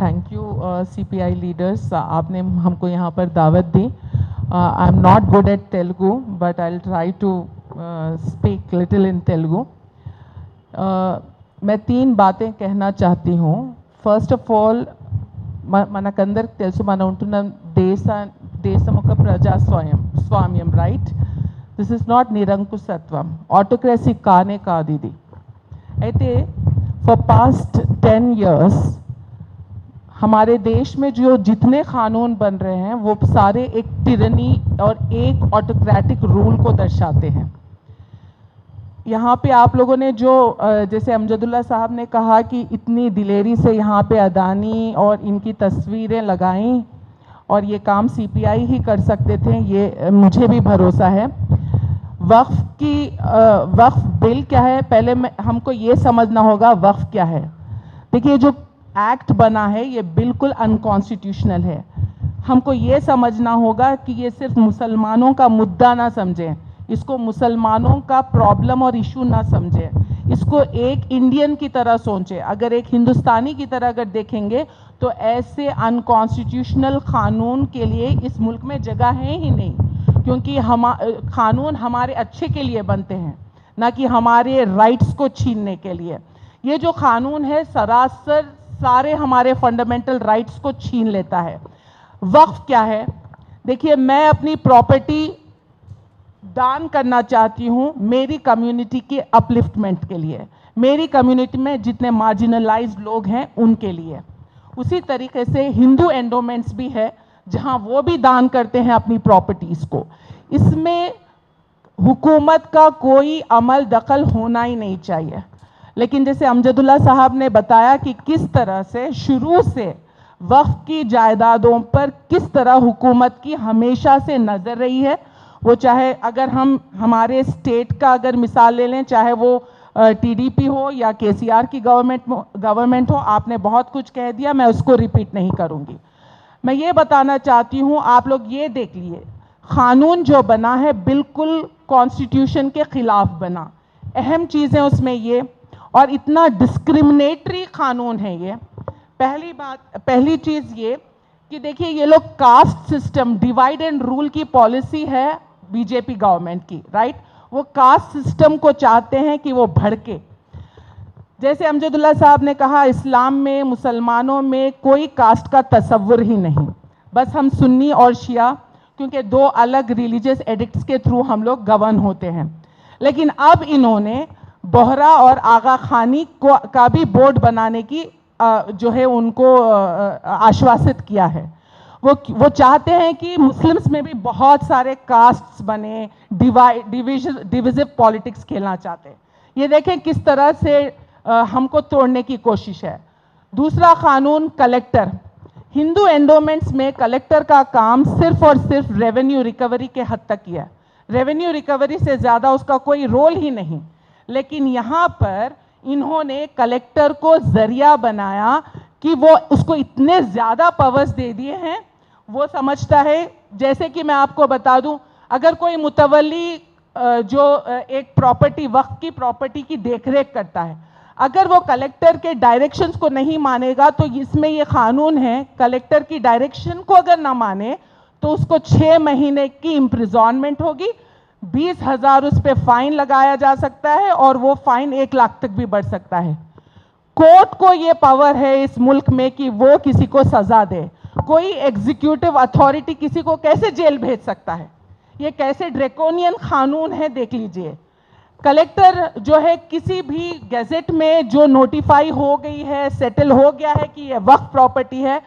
Thank you CPI leaders, आपने हमको यहाँ पर दावत दी. I am not good at Telugu but I will try to speak little in Telugu. मैं 3 बातें कहना चाहती हूँ. ఫస్ట్ ఆఫ్ ఆల్ మనకందరికి తెలుసు, మనం ఉంటున్న దేశం ఒక స్వామ్యం, రైట్? దిస్ ఇస్ నాట్ నిరంకుశత్వం, ఆటోక్రసీ కానే కాదు ఇది. అయితే ఫర్ पास्ट 10 years हमारे देश में जो जितने कानून बन रहे हैं वो सारे एक टिरनी और एक ऑटोक्रेटिक रूल को दर्शाते हैं. यहाँ पे आप लोगों ने जो जैसे अमजदुल्ला साहब ने कहा कि इतनी दिलेरी से यहाँ पे अदानी और इनकी तस्वीरें लगाईं और ये काम CPI ही कर सकते थे, ये मुझे भी भरोसा है. वक्फ बिल क्या है, पहले हमको ये समझना होगा वक्फ क्या है. देखिए, जो एक्ट बना है ये बिल्कुल अनकॉन्स्टिट्यूशनल है. हमको ये समझना होगा कि ये सिर्फ मुसलमानों का मुद्दा ना समझें, इसको मुसलमानों का प्रॉब्लम और इशू ना समझें, इसको एक इंडियन की तरह सोचें. अगर एक हिंदुस्तानी की तरह अगर देखेंगे तो ऐसे अनकॉन्स्टिट्यूशनल कानून के लिए इस मुल्क में जगह है ही नहीं, क्योंकि कानून हमारे अच्छे के लिए बनते हैं, ना कि हमारे राइट्स को छीनने के लिए. ये जो कानून है सरासर सारे हमारे फंडामेंटल राइट्स को छीन लेता है. वक्फ क्या है? देखिए, मैं अपनी प्रॉपर्टी दान करना चाहती हूँ मेरी कम्युनिटी के अपलिफ्टमेंट के लिए, मेरी कम्युनिटी में जितने मार्जिनलाइज्ड लोग हैं उनके लिए. उसी तरीके से हिंदू एंडोमेंट्स भी है जहाँ वो भी दान करते हैं अपनी प्रॉपर्टीज़ को. इसमें हुकूमत का कोई अमल दखल होना ही नहीं चाहिए. लेकिन जैसे अमजदुल्ला साहब ने बताया कि किस तरह से शुरू से वक्फ की जायदादों पर किस तरह हुकूमत की हमेशा से नज़र रही है. वो चाहे अगर हम हमारे स्टेट का अगर मिसाल ले लें, चाहे वो TDP हो या KCR की गवर्नमेंट हो, आपने बहुत कुछ कह दिया, मैं उसको रिपीट नहीं करूँगी. मैं ये बताना चाहती हूँ, आप लोग ये देख लिए, कानून जो बना है बिल्कुल कॉन्स्टिट्यूशन के ख़िलाफ़ बना. अहम चीज़ें उसमें ये, और इतना डिस्क्रिमिनेटरी कानून है ये. पहली चीज़ ये कि देखिए, ये लोग caste system, divide and rule की पॉलिसी है बीजेपी गवर्नमेंट की, राइट? वो कास्ट सिस्टम को चाहते हैं कि वो भड़के. जैसे अमजदुल्ला साहब ने कहा, इस्लाम में, मुसलमानों में कोई कास्ट का तसव्वुर ही नहीं, बस हम सुन्नी और शिया, क्योंकि 2 अलग रिलीजियस एडिक्ट्स के थ्रू हम लोग गवर्न होते हैं. लेकिन अब इन्होंने बोहरा और आगा खानी का भी बोर्ड बनाने की जो है उनको आश्वासित किया है. वो चाहते हैं कि मुस्लिम्स में भी बहुत सारे कास्ट्स बने, डिविजिव पॉलिटिक्स खेलना चाहते हैं. ये देखें किस तरह से हमको तोड़ने की कोशिश है. दूसरा कानून कलेक्टर. हिंदू एंडोमेंट्स में कलेक्टर का काम सिर्फ और सिर्फ रेवेन्यू रिकवरी के हद तक ही है. रेवेन्यू रिकवरी से ज़्यादा उसका कोई रोल ही नहीं. लेकिन यहाँ पर इन्होंने कलेक्टर को ज़रिया बनाया कि वो उसको इतने ज़्यादा पावर्स दे दिए हैं. वो समझता है, जैसे कि मैं आपको बता दूं, अगर कोई मुतवल्ली जो एक प्रॉपर्टी, वक्त की प्रॉपर्टी की देखरेख करता है, अगर वो कलेक्टर के डायरेक्शंस को नहीं मानेगा, तो इसमें ये कानून है, कलेक्टर की डायरेक्शन को अगर ना माने तो उसको 6 महीने की इम्प्रिजॉनमेंट होगी, 20,000 उस पर फाइन लगाया जा सकता है, और वो फाइन 1 लाख तक भी बढ़ सकता है. कोर्ट को ये पावर है इस मुल्क में कि वो किसी को सजा दे. कोई एग्जीक्यूटिव अथॉरिटी किसी को कैसे जेल भेज सकता है? ये कैसे ड्रैकोनियन कानून है, देख लीजिए. कलेक्टर जो है किसी भी गैजेट में जो नोटिफाई हो गई है, सेटल हो गया है कि ये वक्फ प्रॉपर्टी है,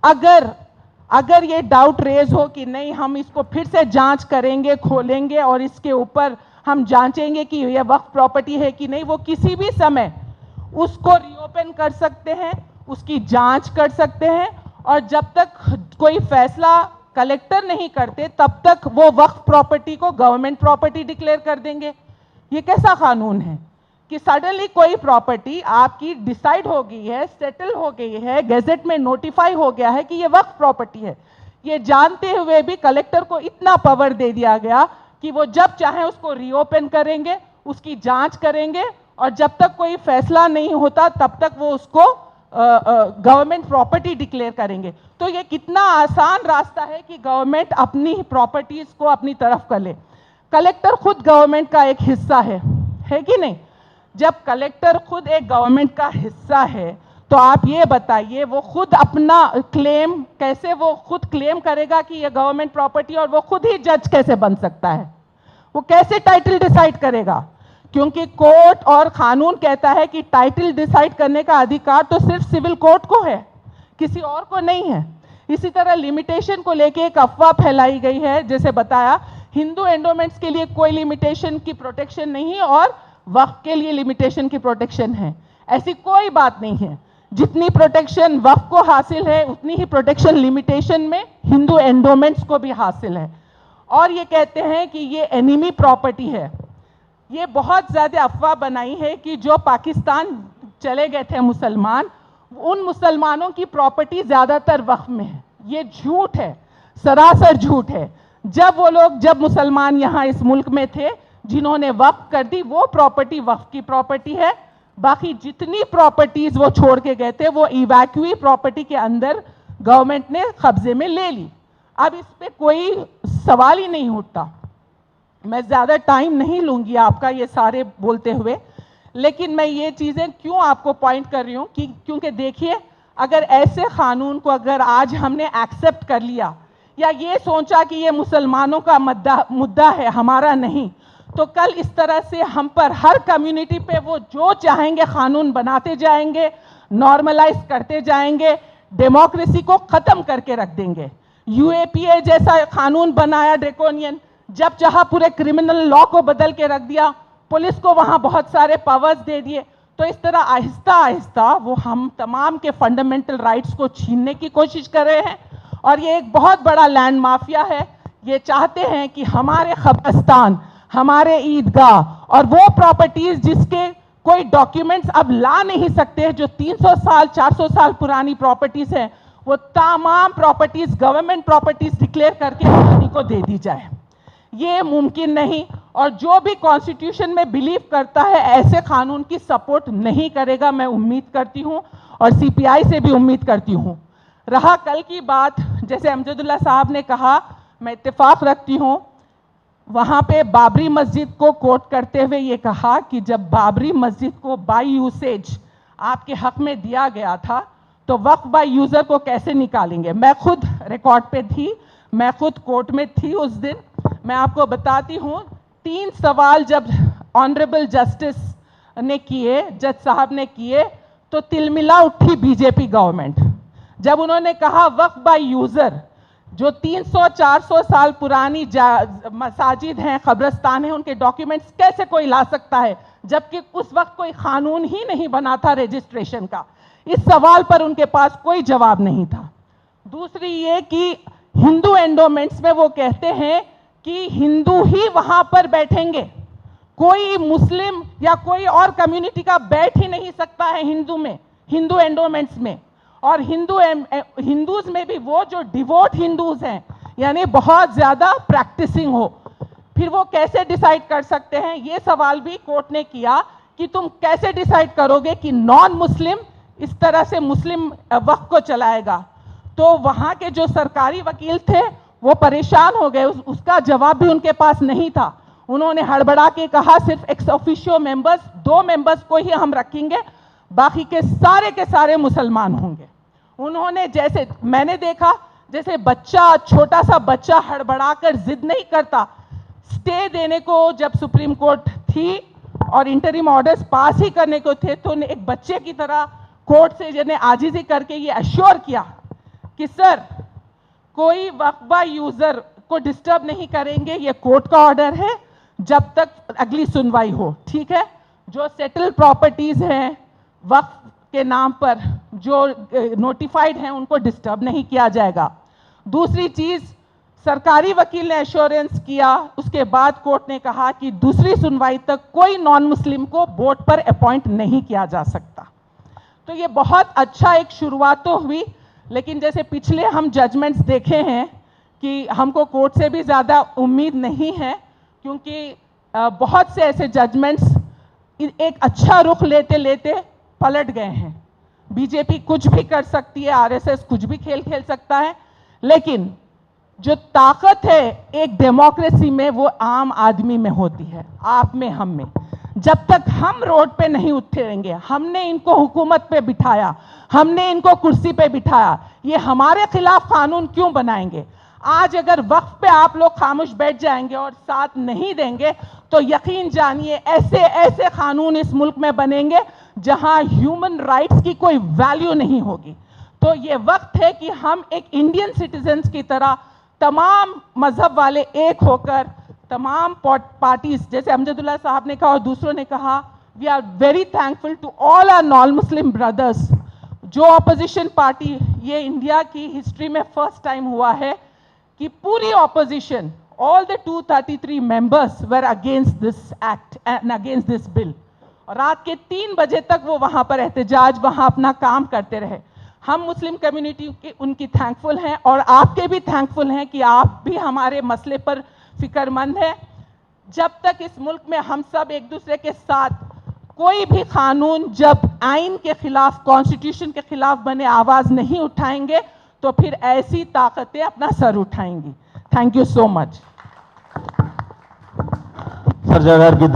अगर ये डाउट रेज हो कि नहीं, हम इसको फिर से जांच करेंगे, खोलेंगे और इसके ऊपर हम जांचेंगे कि ये वक्फ प्रॉपर्टी है कि नहीं, वो किसी भी समय उसको रीओपन कर सकते हैं, उसकी जांच कर सकते हैं, और जब तक कोई फैसला कलेक्टर नहीं करते तब तक वो वक्फ प्रॉपर्टी को गवर्नमेंट प्रॉपर्टी डिक्लेयर कर देंगे. ये कैसा कानून है कि सडनली कोई प्रॉपर्टी आपकी डिसाइड हो गई है, सेटल हो गई है, गैजेट में नोटिफाई हो गया है कि ये वक्फ प्रॉपर्टी है, ये जानते हुए भी कलेक्टर को इतना पावर दे दिया गया कि वो जब चाहे उसको रीओपन करेंगे, उसकी जांच करेंगे, और जब तक कोई फैसला नहीं होता तब तक वो उसको गवर्नमेंट प्रॉपर्टी डिक्लेयर करेंगे। तो ये कितना आसान रास्ता है कि गवर्नमेंट अपनी प्रॉपर्टीज को अपनी तरफ कर ले। कलेक्टर खुद गवर्नमेंट का एक हिस्सा है कि नहीं? जब कलेक्टर खुद एक गवर्नमेंट का हिस्सा है तो आप ये बताइए वो खुद अपना क्लेम कैसे, वो खुद क्लेम करेगा कि ये गवर्नमेंट प्रॉपर्टी, और वो खुद ही जज कैसे बन सकता है? वो कैसे टाइटल डिसाइड करेगा? क्योंकि कोर्ट और कानून कहता है कि टाइटल डिसाइड करने का अधिकार तो सिर्फ सिविल कोर्ट को है, किसी और को नहीं है। इसी तरह लिमिटेशन को लेके एक अफवाह फैलाई गई है, जैसे बताया हिंदू एंडोमेंट्स के लिए कोई लिमिटेशन की प्रोटेक्शन नहीं और वक्फ के लिए लिमिटेशन की प्रोटेक्शन है। ऐसी कोई बात नहीं है। जितनी प्रोटेक्शन वक्फ को हासिल है उतनी ही प्रोटेक्शन लिमिटेशन में हिंदू एंडोमेंट्स को भी हासिल है। और ये कहते हैं कि ये एनिमी प्रॉपर्टी है। ये बहुत ज़्यादा अफवाह बनाई है कि जो पाकिस्तान चले गए थे मुसलमान, उन मुसलमानों की प्रॉपर्टी ज़्यादातर वक्फ में है। ये झूठ है, सरासर झूठ है। जब मुसलमान यहाँ इस मुल्क में थे, जिन्होंने वक्फ कर दी वो प्रॉपर्टी वक्फ की प्रॉपर्टी है। बाकी जितनी प्रॉपर्टीज वो छोड़ के गए थे वो इवैक्यूई प्रॉपर्टी के अंदर गवर्नमेंट ने कब्जे में ले ली। अब इस पे कोई सवाल ही नहीं उठता। मैं ज़्यादा टाइम नहीं लूँगी आपका ये सारे बोलते हुए, लेकिन मैं ये चीज़ें क्यों आपको पॉइंट कर रही हूँ कि क्योंकि देखिए, अगर ऐसे कानून को अगर आज हमने एक्सेप्ट कर लिया या ये सोचा कि ये मुसलमानों का मुद्दा है, हमारा नहीं, तो कल इस तरह से हम पर हर कम्युनिटी पे वो जो चाहेंगे कानून बनाते जाएंगे, नॉर्मलाइज करते जाएंगे, डेमोक्रेसी को ख़त्म करके रख देंगे। यूएपीए जैसा कानून बनाया ड्रैकोनियन, जब चाहा पूरे क्रिमिनल लॉ को बदल के रख दिया, पुलिस को वहाँ बहुत सारे पावर्स दे दिए। तो इस तरह आहिस्ता आहिस्ता वो हम तमाम के फंडामेंटल राइट्स को छीनने की कोशिश कर रहे हैं। और ये एक बहुत बड़ा लैंड माफिया है। ये चाहते हैं कि हमारे कब्रिस्तान, हमारे ईदगाह और वो प्रॉपर्टीज जिसके कोई डॉक्यूमेंट्स अब ला नहीं सकते, जो 300 साल 400 साल पुरानी प्रॉपर्टीज हैं, वो तमाम प्रॉपर्टीज गवर्नमेंट प्रॉपर्टीज डिक्लेयर करके अदानी को दे दी जाए। ये मुमकिन नहीं, और जो भी कॉन्स्टिट्यूशन में बिलीव करता है ऐसे कानून की सपोर्ट नहीं करेगा, मैं उम्मीद करती हूँ, और सीपीआई से भी उम्मीद करती हूँ। रहा कल की बात, जैसे अमजदुल्ला साहब ने कहा, मैं इत्तेफाक रखती हूँ, वहाँ पे बाबरी मस्जिद को कोट करते हुए ये कहा कि जब बाबरी मस्जिद को बाय यूसेज आपके हक में दिया गया था तो वक्फ बाय यूज़र को कैसे निकालेंगे। मैं खुद रिकॉर्ड पे थी, मैं खुद कोर्ट में थी उस दिन। मैं आपको बताती हूँ, 3 सवाल जब ऑनरेबल जस्टिस ने किए, जज साहब ने किए, तो तिलमिला उठी बीजेपी गवर्नमेंट। जब उन्होंने कहा वक्फ बाय यूज़र, जो 300-400 साल पुरानी मसाजिद हैं, कब्रिस्तान हैं, उनके डॉक्यूमेंट्स कैसे कोई ला सकता है, जबकि उस वक्त कोई कानून ही नहीं बना था रजिस्ट्रेशन का। इस सवाल पर उनके पास कोई जवाब नहीं था। दूसरी ये कि हिंदू एंडोमेंट्स में वो कहते हैं कि हिंदू ही वहां पर बैठेंगे, कोई मुस्लिम या कोई और कम्युनिटी का बैठ ही नहीं सकता है हिंदू में, हिंदू एंडोमेंट्स में। और हिंदूज में भी वो जो डिवोट हिंदूज हैं, यानी बहुत ज़्यादा प्रैक्टिसिंग हो, फिर वो कैसे डिसाइड कर सकते हैं? ये सवाल भी कोर्ट ने किया कि तुम कैसे डिसाइड करोगे कि नॉन मुस्लिम इस तरह से मुस्लिम वक्फ को चलाएगा। तो वहाँ के जो सरकारी वकील थे वो परेशान हो गए, उसका जवाब भी उनके पास नहीं था। उन्होंने हड़बड़ा के कहा सिर्फ एक्स ऑफिशियो मेंबर्स, 2 मेंबर्स को ही हम रखेंगे, बाकी के सारे मुसलमान होंगे। उन्होंने, जैसे मैंने देखा, जैसे बच्चा, छोटा सा बच्चा हड़बड़ाकर जिद नहीं करता, स्टे देने को जब सुप्रीम कोर्ट थी और इंटरिम ऑर्डर्स पास ही करने को थे, तो एक बच्चे की तरह कोर्ट से जिन्हें आजिजी करके ये अश्योर किया कि सर कोई वक्फ बाय यूजर को डिस्टर्ब नहीं करेंगे, ये कोर्ट का ऑर्डर है, जब तक अगली सुनवाई हो, ठीक है। जो सेटल प्रॉपर्टीज हैं वक्फ के नाम पर जो नोटिफाइड हैं उनको डिस्टर्ब नहीं किया जाएगा। दूसरी चीज, सरकारी वकील ने एश्योरेंस किया, उसके बाद कोर्ट ने कहा कि दूसरी सुनवाई तक कोई नॉन मुस्लिम को बोर्ड पर अपॉइंट नहीं किया जा सकता। तो ये बहुत अच्छा एक शुरुआत तो हुई, लेकिन जैसे पिछले हम जजमेंट्स देखे हैं कि हमको कोर्ट से भी ज़्यादा उम्मीद नहीं है, क्योंकि बहुत से ऐसे जजमेंट्स एक अच्छा रुख लेते लेते पलट गए हैं। بی جے پی کچھ بھی کر سکتی ہے, آر ایس ایس کچھ بھی کھیل کھیل سکتا ہے, لیکن جو طاقت ہے ایک ڈیموکریسی میں وہ عام آدمی میں ہوتی ہے, آپ میں, ہم میں. جب تک ہم روڈ پہ نہیں اتریں گے, ہم نے ان کو حکومت پہ بٹھایا, ہم نے ان کو کرسی پہ بٹھایا, یہ ہمارے خلاف قانون کیوں بنائیں گے؟ آج اگر وقف پہ آپ لوگ خاموش بیٹھ جائیں گے اور ساتھ نہیں دیں گے تو یقین جانیے ایسے ایسے قانون اس ملک میں بنیں گے جہاں ہیومن رائٹس کی کوئی ویلیو نہیں ہوگی. تو یہ وقت ہے کہ ہم ایک انڈین سٹیزنز کی طرح تمام مذہب والے ایک ہو کر, تمام پارٹیز, جیسے امجد اللہ صاحب نے کہا اور دوسروں نے کہا, we are very thankful to all our non Muslim brothers. جو اپوزیشن پارٹی, یہ انڈیا کی ہسٹری میں فرسٹ ٹائم ہوا ہے کہ پوری opposition, all the 233 members were against this act and against this bill. اور رات کے 3 بجے تک وہ وہاں پر احتجاج, وہاں اپنا کام کرتے رہے. ہم مسلم کمیونٹی کی ان کی تھینکفل ہیں اور آپ کے بھی تھینکفل ہیں کہ آپ بھی ہمارے مسئلے پر فکر مند ہیں. جب تک اس ملک میں ہم سب ایک دوسرے کے ساتھ کوئی بھی قانون جب آئین کے خلاف, کانسٹیٹیوشن کے خلاف بنے آواز نہیں اٹھائیں گے تو پھر ایسی طاقتیں اپنا سر اٹھائیں گی. تھینک یو سو مچ. سر جواہر کی